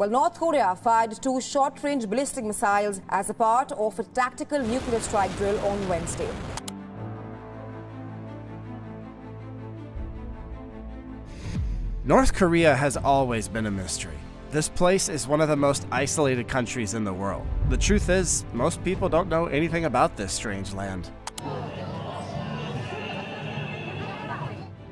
Well, North Korea fired 2 short-range ballistic missiles as a part of a tactical nuclear strike drill on Wednesday. North Korea has always been a mystery. This place is one of the most isolated countries in the world. The truth is, most people don't know anything about this strange land.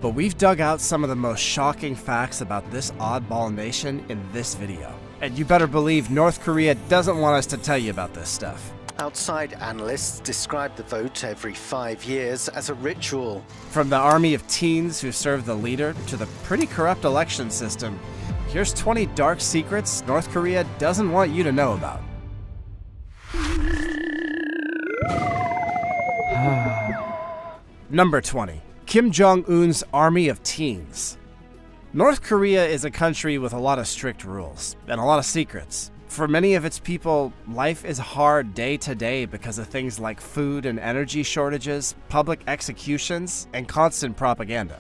But we've dug out some of the most shocking facts about this oddball nation in this video. And you better believe North Korea doesn't want us to tell you about this stuff. Outside analysts describe the vote every 5 years as a ritual. From the army of teens who serve the leader to the pretty corrupt election system, here's 20 dark secrets North Korea doesn't want you to know about. Number 20. Kim Jong-un's army of teens. North Korea is a country with a lot of strict rules and a lot of secrets. For many of its people, life is hard day to day because of things like food and energy shortages, public executions, and constant propaganda.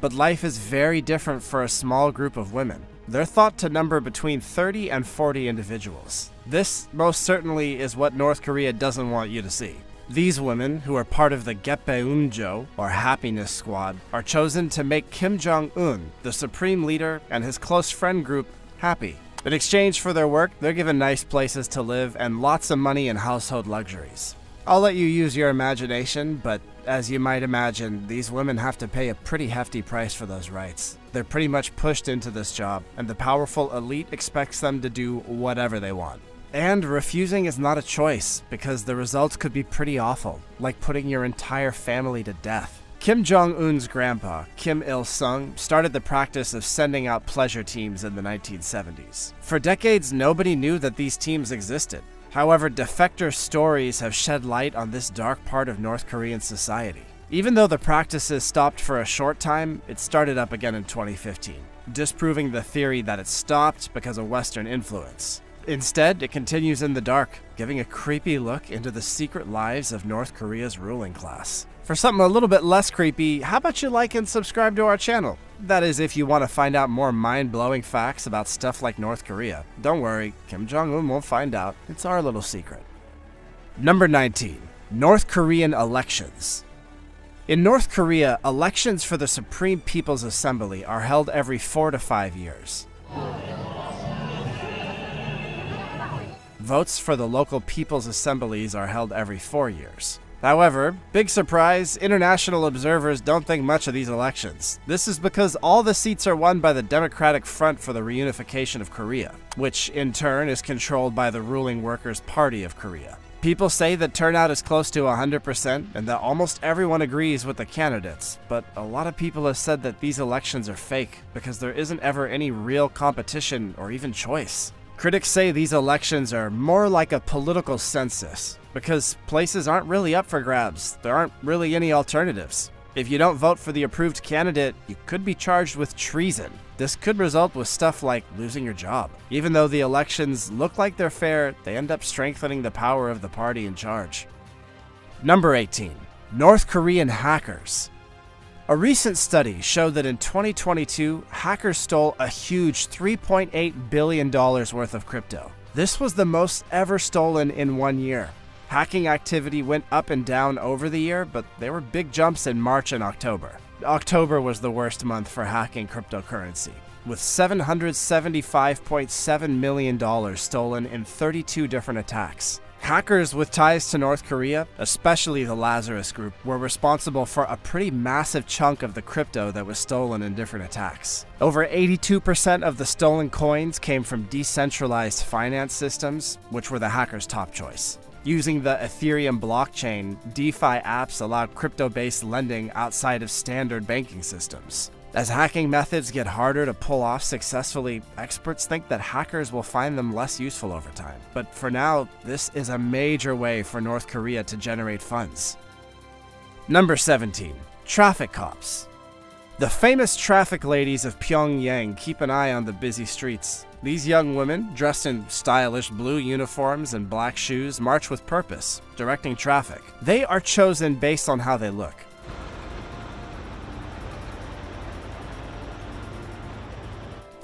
But life is very different for a small group of women. They're thought to number between 30 and 40 individuals. This most certainly is what North Korea doesn't want you to see. These women, who are part of the Gepeumjo, or Happiness Squad, are chosen to make Kim Jong-un, the supreme leader, and his close friend group happy. In exchange for their work, they're given nice places to live and lots of money and household luxuries. I'll let you use your imagination, but as you might imagine, these women have to pay a pretty hefty price for those rights. They're pretty much pushed into this job, and the powerful elite expects them to do whatever they want. And refusing is not a choice, because the results could be pretty awful, like putting your entire family to death. Kim Jong-un's grandpa, Kim Il-sung, started the practice of sending out pleasure teams in the 1970s. For decades, nobody knew that these teams existed. However, defector stories have shed light on this dark part of North Korean society. Even though the practices stopped for a short time, it started up again in 2015, disproving the theory that it stopped because of Western influence. Instead, it continues in the dark, giving a creepy look into the secret lives of North Korea's ruling class. For something a little bit less creepy, how about you like and subscribe to our channel? That is, if you want to find out more mind-blowing facts about stuff like North Korea. Don't worry, Kim Jong-un won't find out. It's our little secret. Number 19. North Korean elections. In North Korea, elections for the Supreme People's Assembly are held every 4 to 5 years. Votes for the local people's assemblies are held every 4 years. However, big surprise, international observers don't think much of these elections. This is because all the seats are won by the Democratic Front for the Reunification of Korea, which in turn is controlled by the ruling Workers' Party of Korea. People say that turnout is close to 100% and that almost everyone agrees with the candidates, but a lot of people have said that these elections are fake because there isn't ever any real competition or even choice. Critics say these elections are more like a political census, because places aren't really up for grabs. There aren't really any alternatives. If you don't vote for the approved candidate, you could be charged with treason. This could result with stuff like losing your job. Even though the elections look like they're fair, they end up strengthening the power of the party in charge. Number 18. North Korean hackers. A recent study showed that in 2022, hackers stole a huge $3.8 billion worth of crypto. This was the most ever stolen in 1 year. Hacking activity went up and down over the year, but there were big jumps in March and October. October was the worst month for hacking cryptocurrency, with $775.7 million stolen in 32 different attacks. Hackers with ties to North Korea, especially the Lazarus Group, were responsible for a pretty massive chunk of the crypto that was stolen in different attacks. Over 82% of the stolen coins came from decentralized finance systems, which were the hackers' top choice. Using the Ethereum blockchain, DeFi apps allowed crypto-based lending outside of standard banking systems. As hacking methods get harder to pull off successfully, experts think that hackers will find them less useful over time. But for now, this is a major way for North Korea to generate funds. Number 17. Traffic cops. The famous traffic ladies of Pyongyang keep an eye on the busy streets. These young women, dressed in stylish blue uniforms and black shoes, march with purpose, directing traffic. They are chosen based on how they look.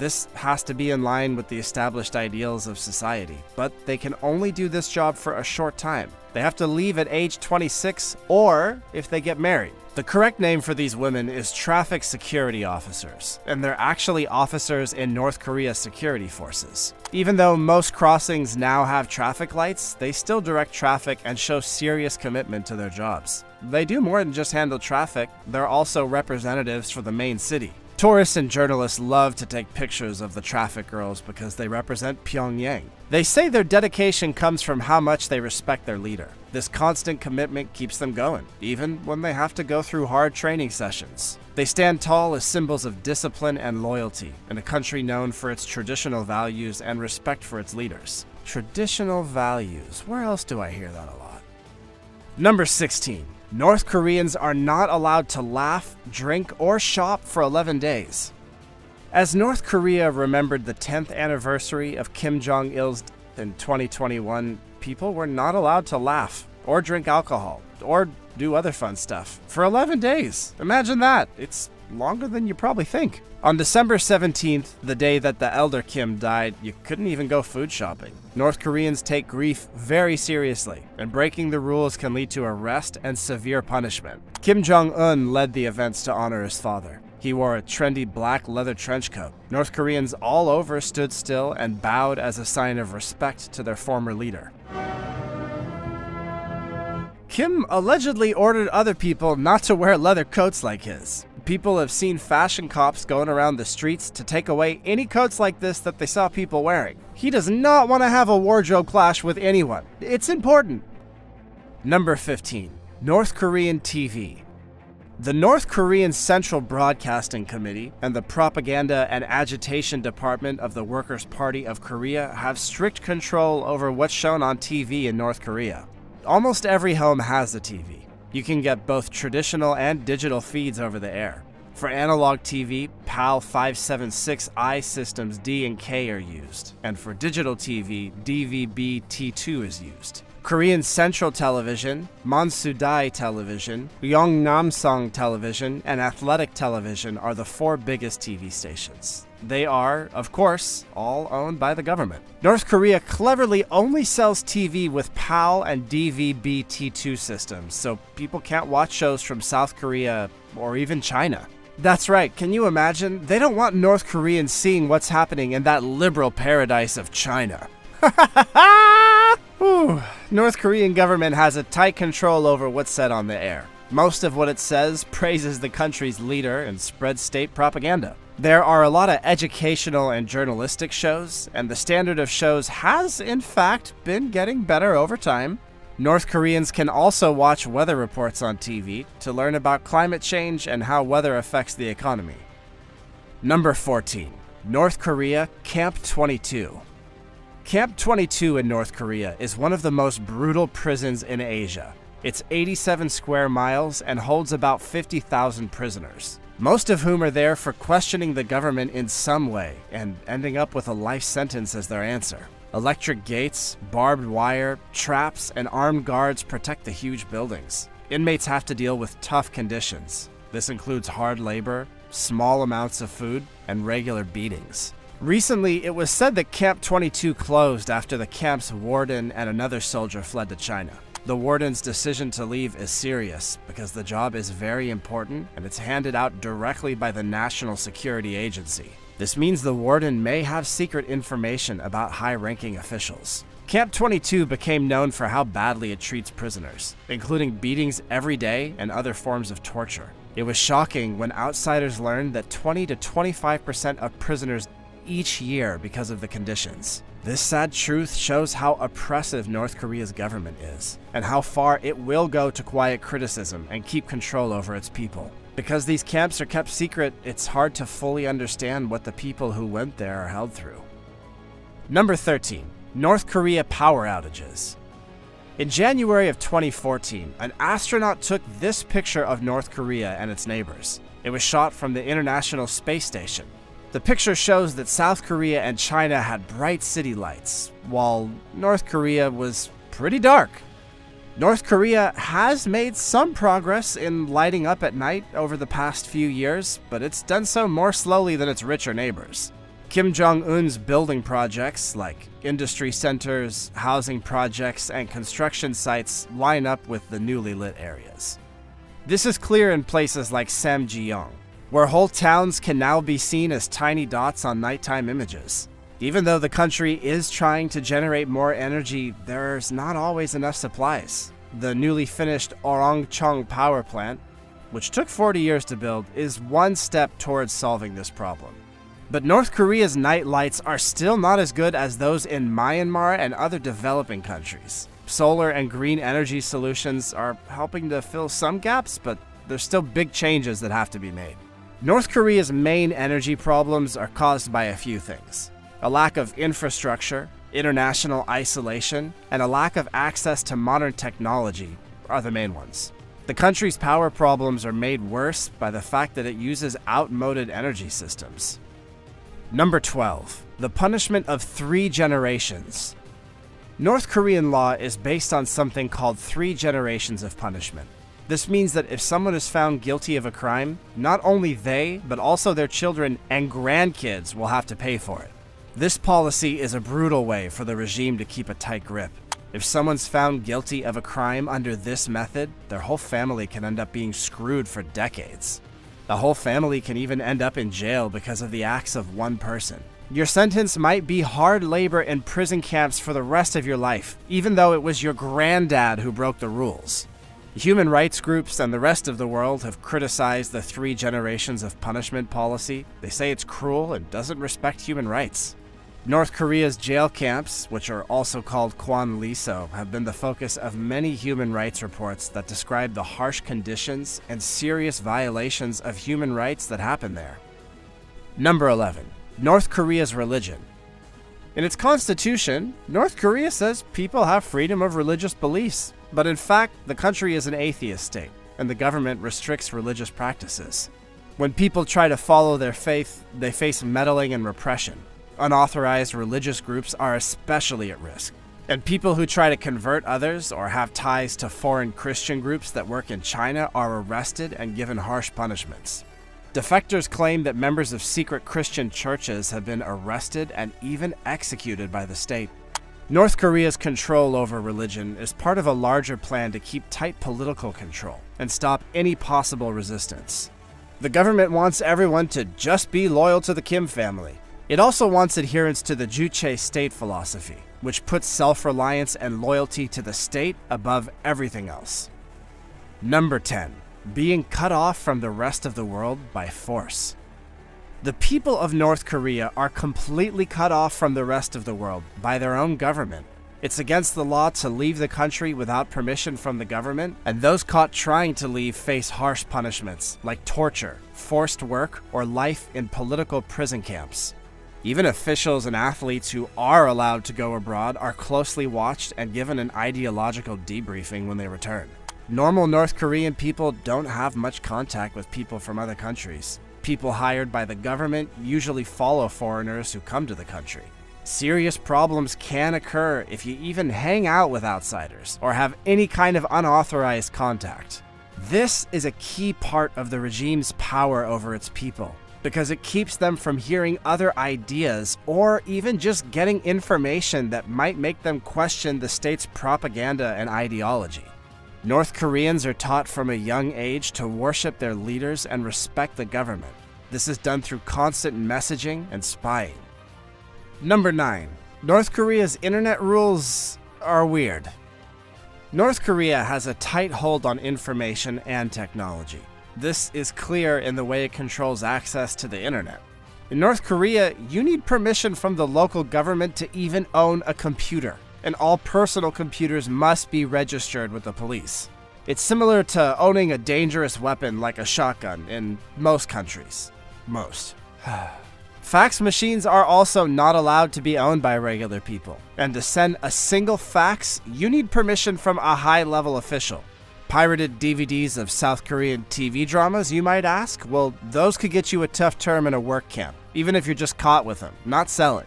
This has to be in line with the established ideals of society, but they can only do this job for a short time. They have to leave at age 26 or if they get married. The correct name for these women is traffic security officers, and they're actually officers in North Korea's security forces. Even though most crossings now have traffic lights, they still direct traffic and show serious commitment to their jobs. They do more than just handle traffic, they're also representatives for the main city. Tourists and journalists love to take pictures of the traffic girls because they represent Pyongyang. They say their dedication comes from how much they respect their leader. This constant commitment keeps them going, even when they have to go through hard training sessions. They stand tall as symbols of discipline and loyalty in a country known for its traditional values and respect for its leaders. Traditional values. Where else do I hear that a lot? Number 16. North Koreans are not allowed to laugh, drink, or shop for 11 days. As North Korea remembered the 10th anniversary of Kim Jong-il's death in 2021, people were not allowed to laugh, or drink alcohol, or do other fun stuff for 11 days. Imagine that. It's longer than you probably think. On December 17th, the day that the elder Kim died, you couldn't even go food shopping. North Koreans take grief very seriously, and breaking the rules can lead to arrest and severe punishment. Kim Jong-un led the events to honor his father. He wore a trendy black leather trench coat. North Koreans all over stood still and bowed as a sign of respect to their former leader. Kim allegedly ordered other people not to wear leather coats like his. People have seen fashion cops going around the streets to take away any coats like this that they saw people wearing. He does not want to have a wardrobe clash with anyone. It's important. Number 15. North Korean TV. The North Korean Central Broadcasting Committee and the Propaganda and Agitation Department of the Workers' Party of Korea have strict control over what's shown on TV in North Korea. Almost every home has a TV. You can get both traditional and digital feeds over the air. For analog TV, PAL 576i systems D and K are used, and for digital TV, DVB-T2 is used. Korean Central Television, Mansudai Television, Yeongnamsong Television, and Athletic Television are the 4 biggest TV stations. They are, of course, all owned by the government. North Korea cleverly only sells TV with PAL and DVB-T2 systems, so people can't watch shows from South Korea or even China. That's right, can you imagine? They don't want North Koreans seeing what's happening in that liberal paradise of China. North Korean government has a tight control over what's said on the air. Most of what it says praises the country's leader and spreads state propaganda. There are a lot of educational and journalistic shows, and the standard of shows has, in fact, been getting better over time. North Koreans can also watch weather reports on TV to learn about climate change and how weather affects the economy. Number 14. North Korea Camp 22. Camp 22 in North Korea is one of the most brutal prisons in Asia. It's 87 square miles and holds about 50,000 prisoners, most of whom are there for questioning the government in some way and ending up with a life sentence as their answer. Electric gates, barbed wire, traps, and armed guards protect the huge buildings. Inmates have to deal with tough conditions. This includes hard labor, small amounts of food, and regular beatings. Recently, it was said that Camp 22 closed after the camp's warden and another soldier fled to China. The warden's decision to leave is serious because the job is very important and it's handed out directly by the National Security Agency. This means the warden may have secret information about high-ranking officials. Camp 22 became known for how badly it treats prisoners, including beatings every day and other forms of torture. It was shocking when outsiders learned that 20 to 25% of prisoners each year because of the conditions. This sad truth shows how oppressive North Korea's government is, and how far it will go to quiet criticism and keep control over its people. Because these camps are kept secret, it's hard to fully understand what the people who went there are held through. Number 13. North Korea power outages. In January of 2014, an astronaut took this picture of North Korea and its neighbors. It was shot from the International Space Station. The picture shows that South Korea and China had bright city lights, while North Korea was pretty dark. North Korea has made some progress in lighting up at night over the past few years, but it's done so more slowly than its richer neighbors. Kim Jong-un's building projects, like industry centers, housing projects, and construction sites, line up with the newly lit areas. This is clear in places like Samgyeong, where whole towns can now be seen as tiny dots on nighttime images. Even though the country is trying to generate more energy, there's not always enough supplies. The newly finished Orongchong power plant, which took 40 years to build, is one step towards solving this problem. But North Korea's night lights are still not as good as those in Myanmar and other developing countries. Solar and green energy solutions are helping to fill some gaps, but there's still big changes that have to be made. North Korea's main energy problems are caused by a few things. A lack of infrastructure, international isolation, and a lack of access to modern technology are the main ones. The country's power problems are made worse by the fact that it uses outmoded energy systems. Number 12. The punishment of 3 generations. North Korean law is based on something called 3 generations of punishment. This means that if someone is found guilty of a crime, not only they, but also their children and grandkids will have to pay for it. This policy is a brutal way for the regime to keep a tight grip. If someone's found guilty of a crime under this method, their whole family can end up being screwed for decades. The whole family can even end up in jail because of the acts of one person. Your sentence might be hard labor in prison camps for the rest of your life, even though it was your granddad who broke the rules. Human rights groups and the rest of the world have criticized the 3 generations of punishment policy. They say it's cruel and doesn't respect human rights. North Korea's jail camps, which are also called Kwanliso, have been the focus of many human rights reports that describe the harsh conditions and serious violations of human rights that happen there. Number 11. North Korea's religion. In its constitution, North Korea says people have freedom of religious beliefs, but in fact, the country is an atheist state, and the government restricts religious practices. When people try to follow their faith, they face meddling and repression. Unauthorized religious groups are especially at risk, and people who try to convert others or have ties to foreign Christian groups that work in China are arrested and given harsh punishments. Defectors claim that members of secret Christian churches have been arrested and even executed by the state. North Korea's control over religion is part of a larger plan to keep tight political control and stop any possible resistance. The government wants everyone to just be loyal to the Kim family. It also wants adherence to the Juche state philosophy, which puts self-reliance and loyalty to the state above everything else. Number 10. Being cut off from the rest of the world by force. The people of North Korea are completely cut off from the rest of the world by their own government. It's against the law to leave the country without permission from the government, and those caught trying to leave face harsh punishments like torture, forced work, or life in political prison camps. Even officials and athletes who are allowed to go abroad are closely watched and given an ideological debriefing when they return. Normal North Korean people don't have much contact with people from other countries. People hired by the government usually follow foreigners who come to the country. Serious problems can occur if you even hang out with outsiders or have any kind of unauthorized contact. This is a key part of the regime's power over its people, because it keeps them from hearing other ideas or even just getting information that might make them question the state's propaganda and ideology. North Koreans are taught from a young age to worship their leaders and respect the government. This is done through constant messaging and spying. Number 9. North Korea's internet rules are weird. North Korea has a tight hold on information and technology. This is clear in the way it controls access to the internet. In North Korea, you need permission from the local government to even own a computer, and all personal computers must be registered with the police. It's similar to owning a dangerous weapon like a shotgun in most countries. Most. Fax machines are also not allowed to be owned by regular people, and to send a single fax, you need permission from a high-level official. Pirated DVDs of South Korean TV dramas, you might ask? Well, those could get you a tough term in a work camp, even if you're just caught with them, not selling.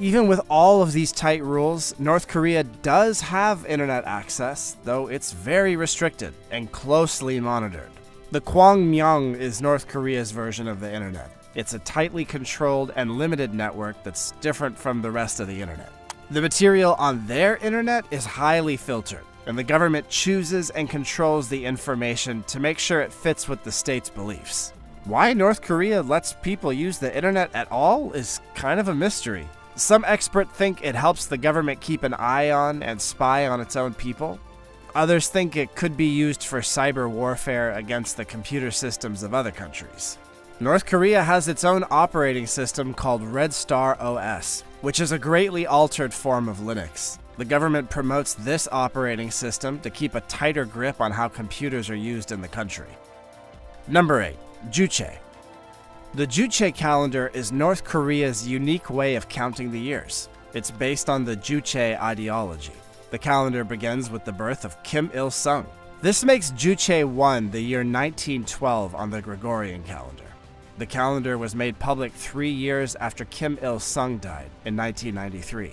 Even with all of these tight rules, North Korea does have internet access, though it's very restricted and closely monitored. The Kwangmyong is North Korea's version of the internet. It's a tightly controlled and limited network that's different from the rest of the internet. The material on their internet is highly filtered, and the government chooses and controls the information to make sure it fits with the state's beliefs. Why North Korea lets people use the internet at all is kind of a mystery. Some experts think it helps the government keep an eye on and spy on its own people. Others think it could be used for cyber warfare against the computer systems of other countries. North Korea has its own operating system called Red Star OS, which is a greatly altered form of Linux. The government promotes this operating system to keep a tighter grip on how computers are used in the country. Number 8. Juche. The Juche calendar is North Korea's unique way of counting the years. It's based on the Juche ideology. The calendar begins with the birth of Kim Il-sung. This makes Juche 1 the year 1912 on the Gregorian calendar. The calendar was made public 3 years after Kim Il-sung died in 1993.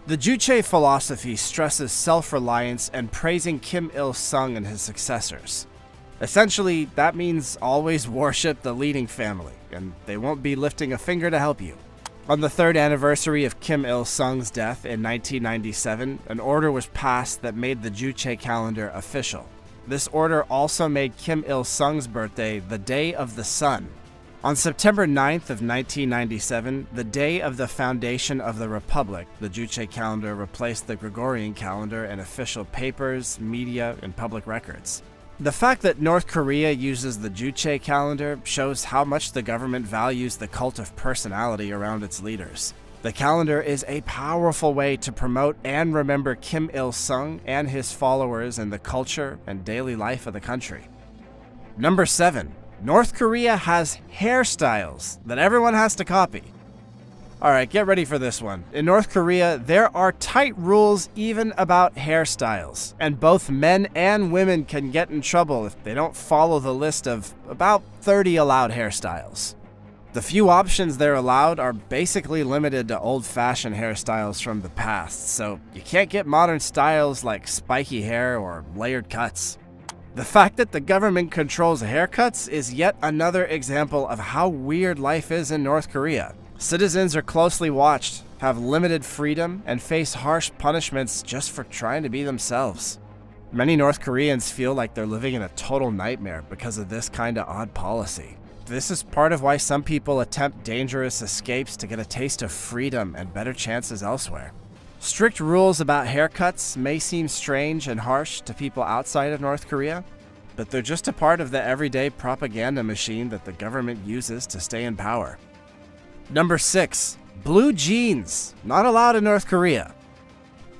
The Juche philosophy stresses self-reliance and praising Kim Il-sung and his successors. Essentially, that means always worship the leading family, and they won't be lifting a finger to help you. On the 3rd anniversary of Kim Il-sung's death in 1997, an order was passed that made the Juche calendar official. This order also made Kim Il-sung's birthday the Day of the Sun. On September 9th of 1997, the day of the foundation of the Republic, the Juche calendar replaced the Gregorian calendar in official papers, media, and public records. The fact that North Korea uses the Juche calendar shows how much the government values the cult of personality around its leaders. The calendar is a powerful way to promote and remember Kim Il-sung and his followers in the culture and daily life of the country. Number 7. North Korea has hairstyles that everyone has to copy. Alright, get ready for this one. In North Korea, there are tight rules even about hairstyles, and both men and women can get in trouble if they don't follow the list of about 30 allowed hairstyles. The few options they're allowed are basically limited to old-fashioned hairstyles from the past, so you can't get modern styles like spiky hair or layered cuts. The fact that the government controls haircuts is yet another example of how weird life is in North Korea. Citizens are closely watched, have limited freedom, and face harsh punishments just for trying to be themselves. Many North Koreans feel like they're living in a total nightmare because of this kind of odd policy. This is part of why some people attempt dangerous escapes to get a taste of freedom and better chances elsewhere. Strict rules about haircuts may seem strange and harsh to people outside of North Korea, but they're just a part of the everyday propaganda machine that the government uses to stay in power. Number 6. Blue jeans. Not allowed in North Korea.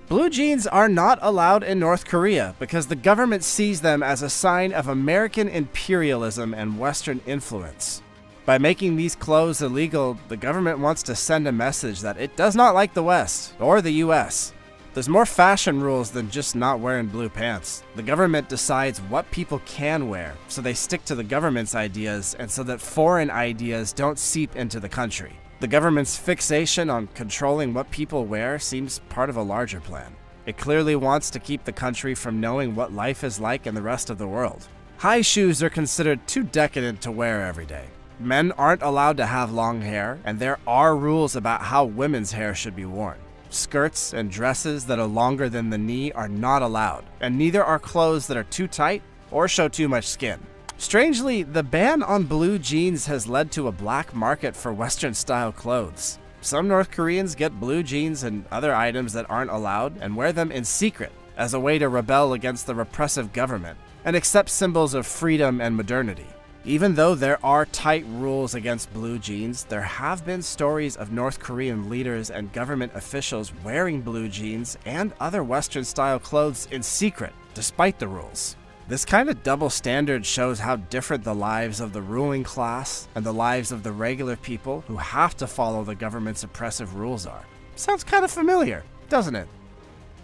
Blue jeans are not allowed in North Korea because the government sees them as a sign of American imperialism and Western influence. By making these clothes illegal, the government wants to send a message that it does not like the West or the US. There's more fashion rules than just not wearing blue pants. The government decides what people can wear, so they stick to the government's ideas and so that foreign ideas don't seep into the country. The government's fixation on controlling what people wear seems part of a larger plan. It clearly wants to keep the country from knowing what life is like in the rest of the world. High shoes are considered too decadent to wear every day. Men aren't allowed to have long hair, and there are rules about how women's hair should be worn. Skirts and dresses that are longer than the knee are not allowed, and neither are clothes that are too tight or show too much skin. Strangely, the ban on blue jeans has led to a black market for Western-style clothes. Some North Koreans get blue jeans and other items that aren't allowed and wear them in secret as a way to rebel against the repressive government and accept symbols of freedom and modernity. Even though there are tight rules against blue jeans, there have been stories of North Korean leaders and government officials wearing blue jeans and other Western-style clothes in secret, despite the rules. This kind of double standard shows how different the lives of the ruling class and the lives of the regular people who have to follow the government's oppressive rules are. Sounds kind of familiar, doesn't it?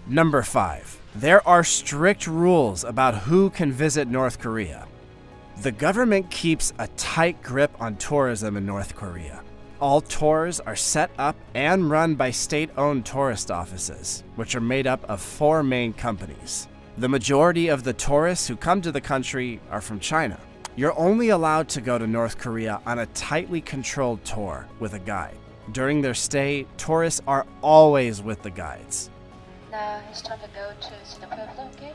Number 5. There are strict rules about who can visit North Korea. The government keeps a tight grip on tourism in North Korea. All tours are set up and run by state-owned tourist offices, which are made up of 4 main companies. The majority of the tourists who come to the country are from China. You're only allowed to go to North Korea on a tightly controlled tour with a guide. During their stay, tourists are always with the guides. Now it's time to go to see the pueblo, okay?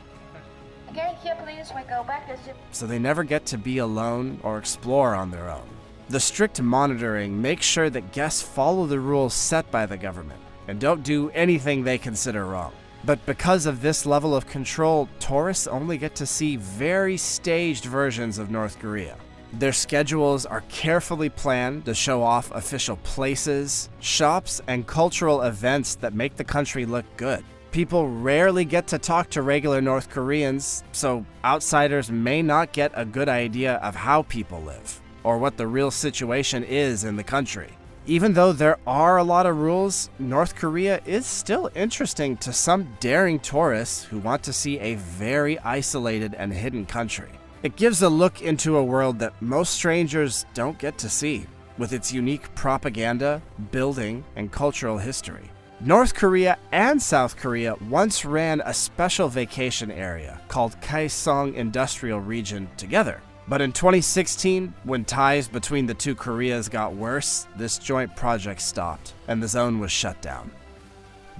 Okay, here please, we go back to the... So they never get to be alone or explore on their own. The strict monitoring makes sure that guests follow the rules set by the government and don't do anything they consider wrong. But because of this level of control, tourists only get to see very staged versions of North Korea. Their schedules are carefully planned to show off official places, shops, and cultural events that make the country look good. People rarely get to talk to regular North Koreans, so outsiders may not get a good idea of how people live, or what the real situation is in the country. Even though there are a lot of rules, North Korea is still interesting to some daring tourists who want to see a very isolated and hidden country. It gives a look into a world that most strangers don't get to see, with its unique propaganda, building, and cultural history. North Korea and South Korea once ran a special vacation area called Kaesong Industrial Region together. But in 2016, when ties between the two Koreas got worse, this joint project stopped and the zone was shut down.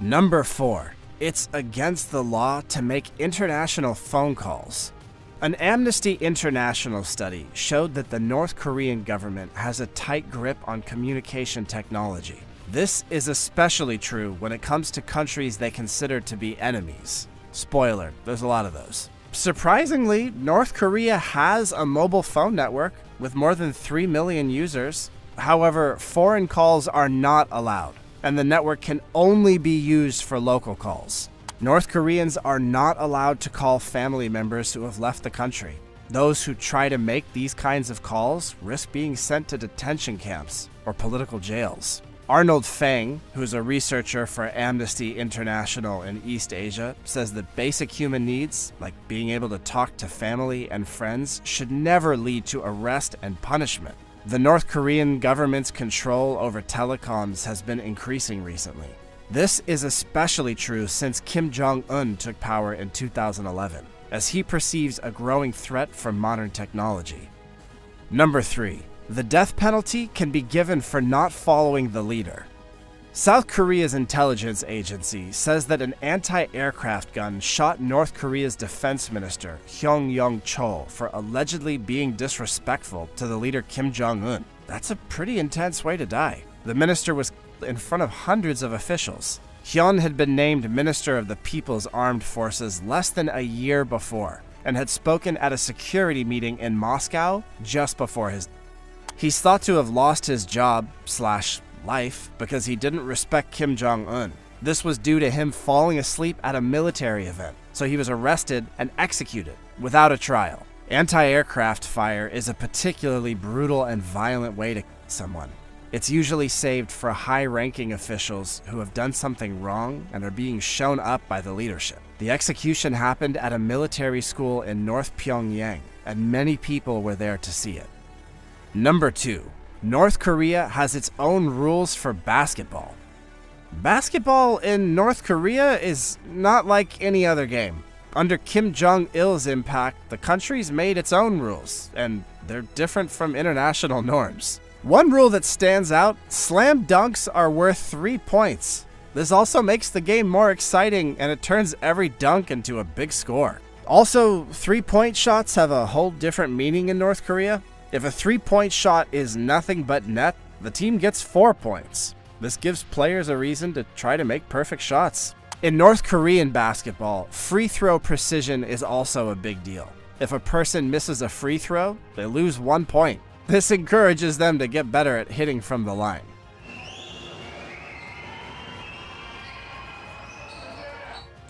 Number 4. It's against the law to make international phone calls. An Amnesty International study showed that the North Korean government has a tight grip on communication technology. This is especially true when it comes to countries they consider to be enemies. Spoiler, there's a lot of those. Surprisingly, North Korea has a mobile phone network with more than 3 million users. However, foreign calls are not allowed, and the network can only be used for local calls. North Koreans are not allowed to call family members who have left the country. Those who try to make these kinds of calls risk being sent to detention camps or political jails. Arnold Fang, who's a researcher for Amnesty International in East Asia, says that basic human needs, like being able to talk to family and friends, should never lead to arrest and punishment. The North Korean government's control over telecoms has been increasing recently. This is especially true since Kim Jong-un took power in 2011, as he perceives a growing threat from modern technology. Number 3. The death penalty can be given for not following the leader. South Korea's intelligence agency says that an anti-aircraft gun shot North Korea's defense minister, Hyung Yong-chol, for allegedly being disrespectful to the leader Kim Jong-un. That's a pretty intense way to die. The minister was in front of hundreds of officials. Hyun had been named Minister of the People's Armed Forces less than a year before, and had spoken at a security meeting in Moscow just before his death. He's thought to have lost his job/life because he didn't respect Kim Jong-un. This was due to him falling asleep at a military event, so he was arrested and executed without a trial. Anti-aircraft fire is a particularly brutal and violent way to kill someone. It's usually saved for high-ranking officials who have done something wrong and are being shown up by the leadership. The execution happened at a military school in North Pyongyang, and many people were there to see it. Number 2. North Korea has its own rules for basketball. Basketball in North Korea is not like any other game. Under Kim Jong-il's impact, the country's made its own rules, and they're different from international norms. One rule that stands out: slam dunks are worth 3 points. This also makes the game more exciting, and it turns every dunk into a big score. Also, 3-point shots have a whole different meaning in North Korea. If a 3-point shot is nothing but net, the team gets 4 points. This gives players a reason to try to make perfect shots. In North Korean basketball, free throw precision is also a big deal. If a person misses a free throw, they lose 1 point. This encourages them to get better at hitting from the line.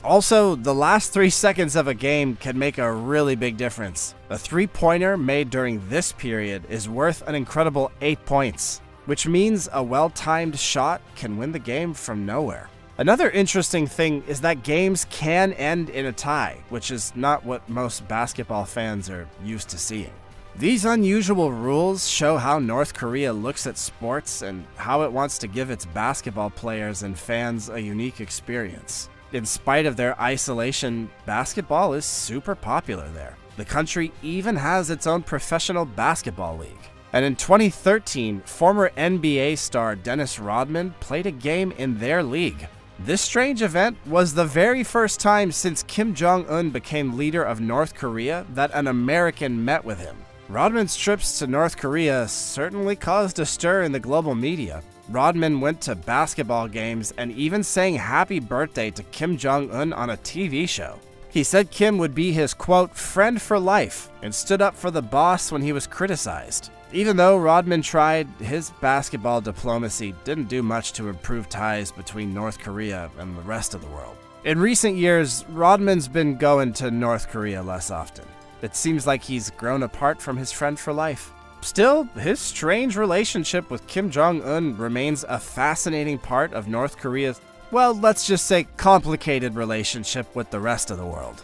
Also, the last 3 seconds of a game can make a really big difference. A 3-pointer made during this period is worth an incredible 8 points, which means a well-timed shot can win the game from nowhere. Another interesting thing is that games can end in a tie, which is not what most basketball fans are used to seeing. These unusual rules show how North Korea looks at sports and how it wants to give its basketball players and fans a unique experience. In spite of their isolation, basketball is super popular there. The country even has its own professional basketball league. And in 2013, former NBA star Dennis Rodman played a game in their league. This strange event was the very first time since Kim Jong-un became leader of North Korea that an American met with him. Rodman's trips to North Korea certainly caused a stir in the global media. Rodman went to basketball games and even sang happy birthday to Kim Jong-un on a TV show. He said Kim would be his, quote, friend for life, and stood up for the boss when he was criticized. Even though Rodman tried, his basketball diplomacy didn't do much to improve ties between North Korea and the rest of the world. In recent years, Rodman's been going to North Korea less often. It seems like he's grown apart from his friend for life. Still, his strange relationship with Kim Jong-un remains a fascinating part of North Korea's, well, let's just say complicated relationship with the rest of the world.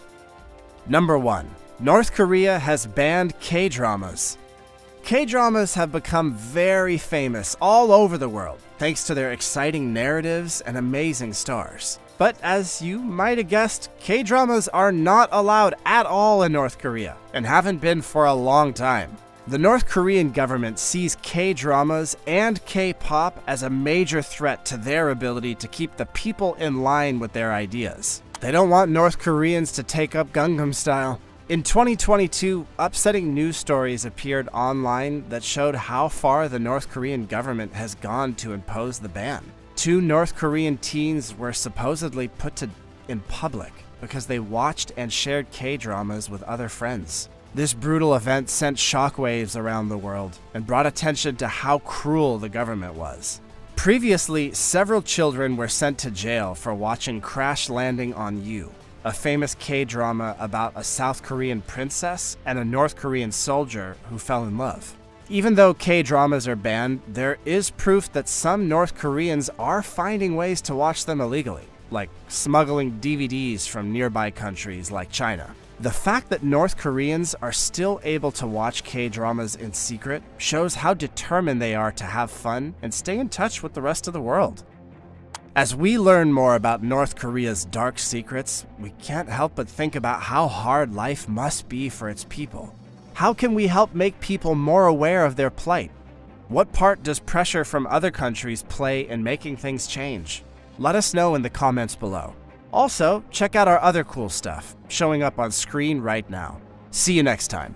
Number 1. North Korea has banned K-dramas. K-dramas have become very famous all over the world, thanks to their exciting narratives and amazing stars. But as you might have guessed, K-dramas are not allowed at all in North Korea, and haven't been for a long time. The North Korean government sees K-dramas and K-pop as a major threat to their ability to keep the people in line with their ideas. They don't want North Koreans to take up Gangnam Style. In 2022, upsetting news stories appeared online that showed how far the North Korean government has gone to impose the ban. 2 North Korean teens were supposedly put in public because they watched and shared K-dramas with other friends. This brutal event sent shockwaves around the world and brought attention to how cruel the government was. Previously, several children were sent to jail for watching Crash Landing on You, a famous K-drama about a South Korean princess and a North Korean soldier who fell in love. Even though K-dramas are banned, there is proof that some North Koreans are finding ways to watch them illegally, like smuggling DVDs from nearby countries like China. The fact that North Koreans are still able to watch K-dramas in secret shows how determined they are to have fun and stay in touch with the rest of the world. As we learn more about North Korea's dark secrets, we can't help but think about how hard life must be for its people. How can we help make people more aware of their plight? What part does pressure from other countries play in making things change? Let us know in the comments below. Also, check out our other cool stuff, showing up on screen right now. See you next time.